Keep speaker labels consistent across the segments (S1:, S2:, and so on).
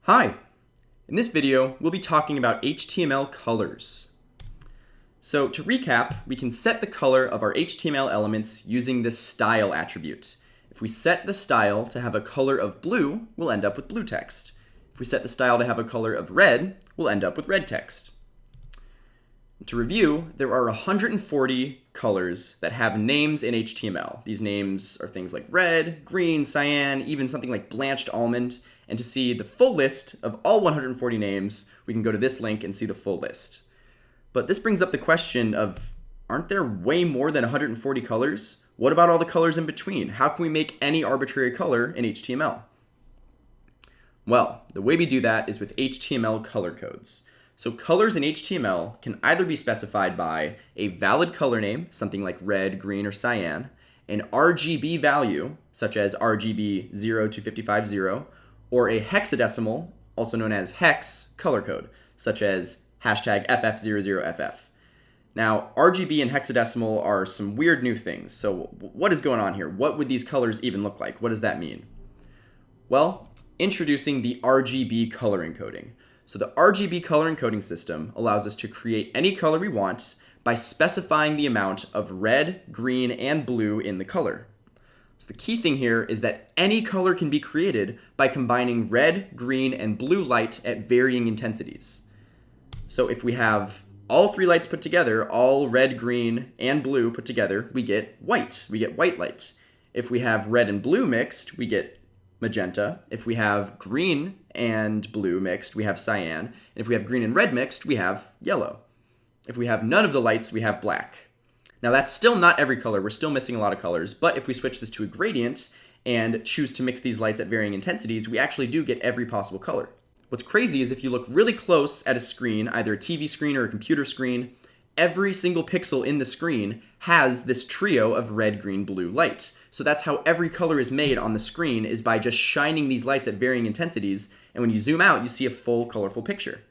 S1: Hi! In this video, we'll be talking about HTML colors. So to recap, we can set the color of our HTML elements using this style attribute. If we set the style to have a color of blue, we'll end up with blue text. If we set the style to have a color of red, we'll end up with red text. To review, there are 140 colors that have names in HTML. These names are things like red, green, cyan, even something like blanched almond. And to see the full list of all 140 names, we can go to this link and see the full list. But this brings up the question of, aren't there way more than 140 colors? What about all the colors in between? How can we make any arbitrary color in HTML? Well, the way we do that is with HTML color codes. So colors in HTML can either be specified by a valid color name, something like red, green, or cyan, an RGB value, such as RGB 0 to 550, or a hexadecimal, also known as hex, color code, such as hashtag FF00FF. Now, RGB and hexadecimal are some weird new things. So what is going on here? What would these colors even look like? What does that mean? Well, introducing the RGB color encoding. So the RGB color encoding system allows us to create any color we want by specifying the amount of red, green, and blue in the color. So the key thing here is that any color can be created by combining red, green, and blue light at varying intensities. So if we have all three lights put together, all red, green, and blue put together, we get white. We get white light. If we have red and blue mixed, we get magenta. If we have green and blue mixed, we have cyan. And if we have green and red mixed, we have yellow. If we have none of the lights, we have black. Now that's still not every color, we're still missing a lot of colors, but if we switch this to a gradient and choose to mix these lights at varying intensities, we actually do get every possible color. What's crazy is if you look really close at a screen, either a TV screen or a computer screen, every single pixel in the screen has this trio of red, green, blue light. So that's how every color is made on the screen, is by just shining these lights at varying intensities, and when you zoom out, you see a full colorful picture.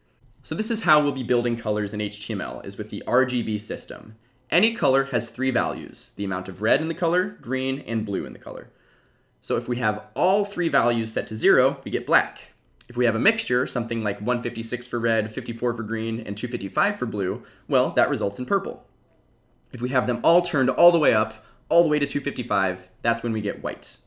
S1: So this is how we'll be building colors in HTML, is with the RGB system. Any color has three values, the amount of red in the color, green, and blue in the color. So if we have all three values set to 0, we get black. If we have a mixture, something like 156 for red, 54 for green, and 255 for blue, well, that results in purple. If we have them all turned all the way up, all the way to 255, that's when we get white.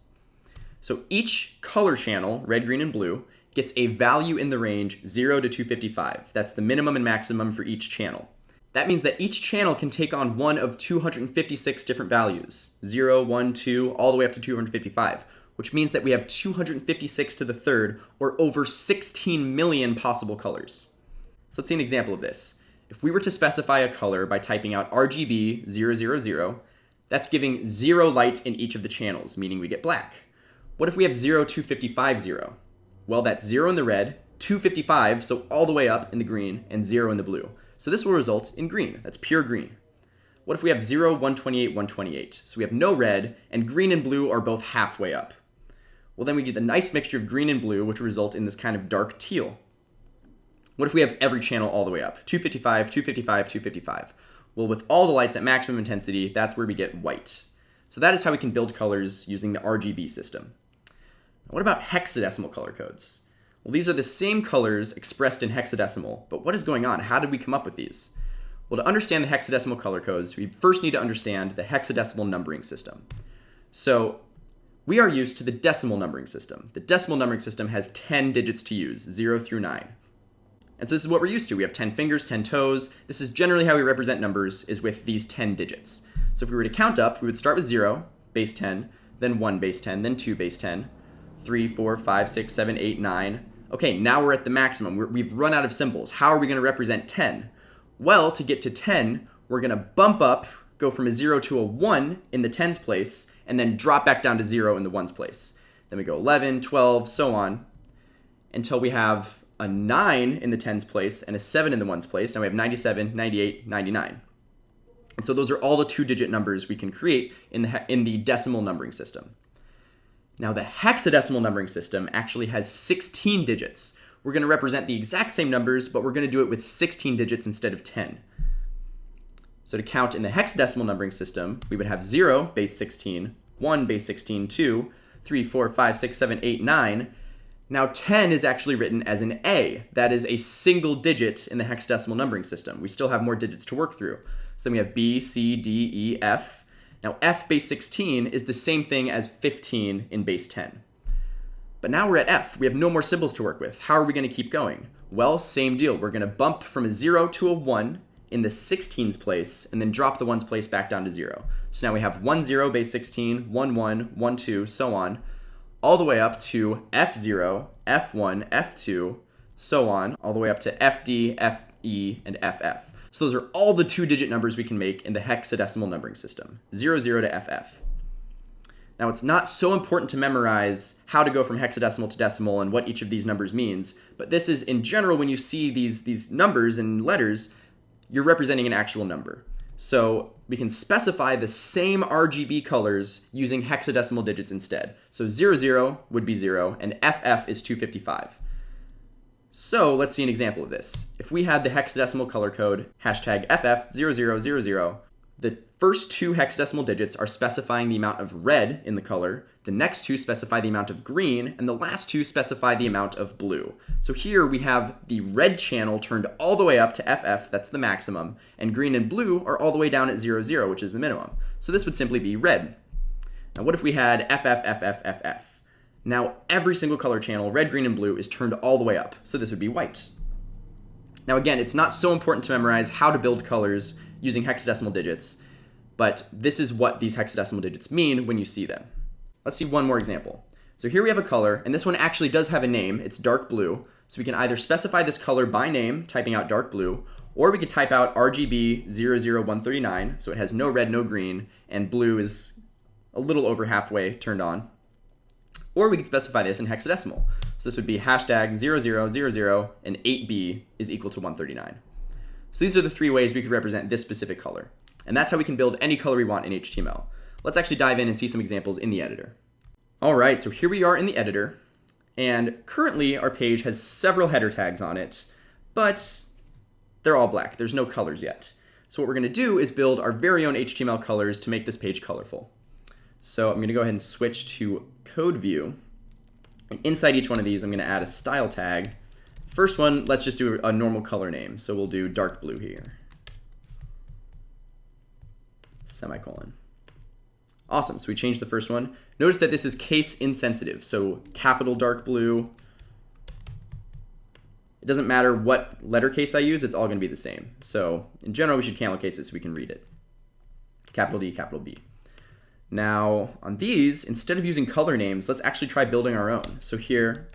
S1: So each color channel, red, green, and blue, gets a value in the range 0 to 255. That's the minimum and maximum for each channel. That means that each channel can take on one of 256 different values, 0, 1, 2, all the way up to 255, which means that we have 256 to the third, or over 16 million possible colors. So let's see an example of this. If we were to specify a color by typing out RGB 000, that's giving 0 light in each of the channels, meaning we get black. What if we have 0, 255, Well, that's 0 in the red, 255, so all the way up in the green, and 0 in the blue. So this will result in green. That's pure green. What if we have 0, 128, 128? So we have no red, and green and blue are both halfway up. Well, then we get the nice mixture of green and blue, which will result in this kind of dark teal. What if we have every channel all the way up? 255, 255, 255. Well, with all the lights at maximum intensity, that's where we get white. So that is how we can build colors using the RGB system. What about hexadecimal color codes? Well, these are the same colors expressed in hexadecimal, but what is going on? How did we come up with these? Well, to understand the hexadecimal color codes, we first need to understand the hexadecimal numbering system. So we are used to the decimal numbering system. The decimal numbering system has 10 digits to use, 0 through 9. And so this is what we're used to. We have 10 fingers, 10 toes. This is generally how we represent numbers, is with these 10 digits. So if we were to count up, we would start with 0, base 10, then 1, base 10, then 2, base 10, 3, 4, 5, 6, 7, 8, 9. Okay, now we're at the maximum. We've run out of symbols. How are we going to represent 10? Well, to get to 10, we're going to bump up, go from a 0 to a 1 in the tens place, and then drop back down to 0 in the ones place. Then we go 11, 12, so on, until we have a 9 in the tens place and a 7 in the ones place. Now we have 97, 98, 99. And so those are all the 2-digit numbers we can create in the decimal numbering system. Now the hexadecimal numbering system actually has 16 digits. We're going to represent the exact same numbers, but we're going to do it with 16 digits instead of 10. So to count in the hexadecimal numbering system, we would have 0, base 16, 1, base 16, 2, 3, 4, 5, 6, 7, 8, 9. Now 10 is actually written as an A. That is a single digit in the hexadecimal numbering system. We still have more digits to work through. So then we have B, C, D, E, F. Now F base 16 is the same thing as 15 in base 10. But now we're at F. We have no more symbols to work with. How are we going to keep going? Well, same deal. We're going to bump from a 0 to a 1 in the 16's place, and then drop the 1's place back down to 0. So now we have 1, 0, base 16, 1, 1, 1, 2, so on, all the way up to F0, F1, F2, so on, all the way up to FD, FE, and FF. So those are all the 2-digit numbers we can make in the hexadecimal numbering system, 00 to FF. Now, it's not so important to memorize how to go from hexadecimal to decimal and what each of these numbers means, but this is, in general, when you see these numbers and letters, you're representing an actual number. So we can specify the same RGB colors using hexadecimal digits instead. So 00 would be 0, and FF is 255. So let's see an example of this. If we had the hexadecimal color code, hashtag FF0000, the first 2 hexadecimal digits are specifying the amount of red in the color, the next 2 specify the amount of green, and the last 2 specify the amount of blue. So here we have the red channel turned all the way up to FF, that's the maximum, and green and blue are all the way down at 00, which is the minimum. So this would simply be red. Now what if we had FF? Now every single color channel, red, green, and blue, is turned all the way up, so this would be white. Now again, it's not so important to memorize how to build colors using hexadecimal digits, but this is what these hexadecimal digits mean when you see them. Let's see one more example. So here we have a color, and this one actually does have a name. It's dark blue. So we can either specify this color by name, typing out dark blue, or we could type out RGB 00139, so it has no red, no green, and blue is a little over halfway turned on. Or we could specify this in hexadecimal. So this would be hashtag 0000, and 8B is equal to 139. So these are the 3 ways we could represent this specific color. And that's how we can build any color we want in HTML. Let's actually dive in and see some examples in the editor. All right, so here we are in the editor. And currently our page has several header tags on it, but they're all black. There's no colors yet. So what we're going to do is build our very own HTML colors to make this page colorful. So I'm going to go ahead and switch to code view. And inside each one of these, I'm going to add a style tag. First one, let's just do a normal color name. So we'll do dark blue here. Semicolon. Awesome, so we changed the first one. Notice that this is case insensitive, so capital dark blue. It doesn't matter what letter case I use, it's all going to be the same. So in general, we should camel case it so we can read it. Capital D, capital B. Now on these, instead of using color names, let's actually try building our own. So here,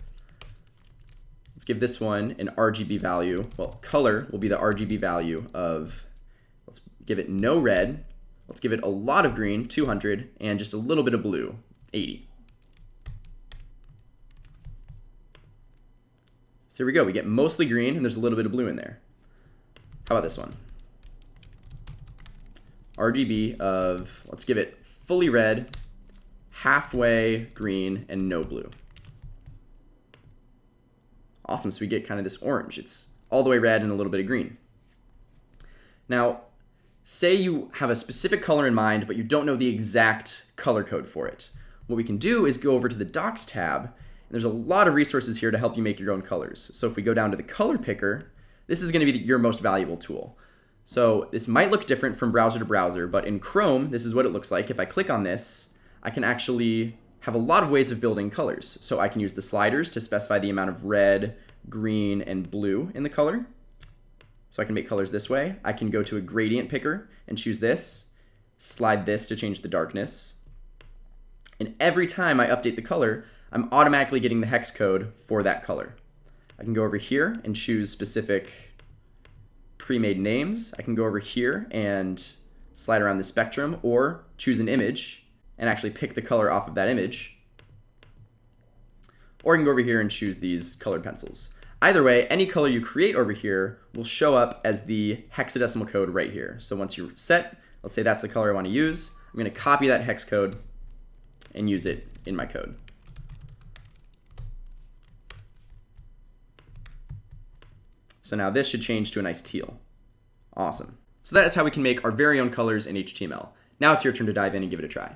S1: let's give this one an RGB value. Well, color will be the RGB value of, let's give it no red. Let's give it a lot of green, 200, and just a little bit of blue, 80. So here we go. We get mostly green, and there's a little bit of blue in there. How about this one? RGB of, let's give it fully red, halfway green, and no blue. Awesome, so we get kind of this orange. It's all the way red and a little bit of green. Now, say you have a specific color in mind, but you don't know the exact color code for it. What we can do is go over to the Docs tab, and there's a lot of resources here to help you make your own colors. So if we go down to the color picker, this is going to be your most valuable tool. So this might look different from browser to browser, but in Chrome, this is what it looks like. If I click on this, I can actually have a lot of ways of building colors. So I can use the sliders to specify the amount of red, green, and blue in the color. So I can make colors this way. I can go to a gradient picker and choose this, slide this to change the darkness. And every time I update the color, I'm automatically getting the hex code for that color. I can go over here and choose specific pre-made names. I can go over here and slide around the spectrum, or choose an image and actually pick the color off of that image. Or I can go over here and choose these colored pencils. Either way, any color you create over here will show up as the hexadecimal code right here. So once you're set, let's say that's the color I want to use, I'm going to copy that hex code and use it in my code. So now this should change to a nice teal. Awesome. So that is how we can make our very own colors in HTML. Now it's your turn to dive in and give it a try.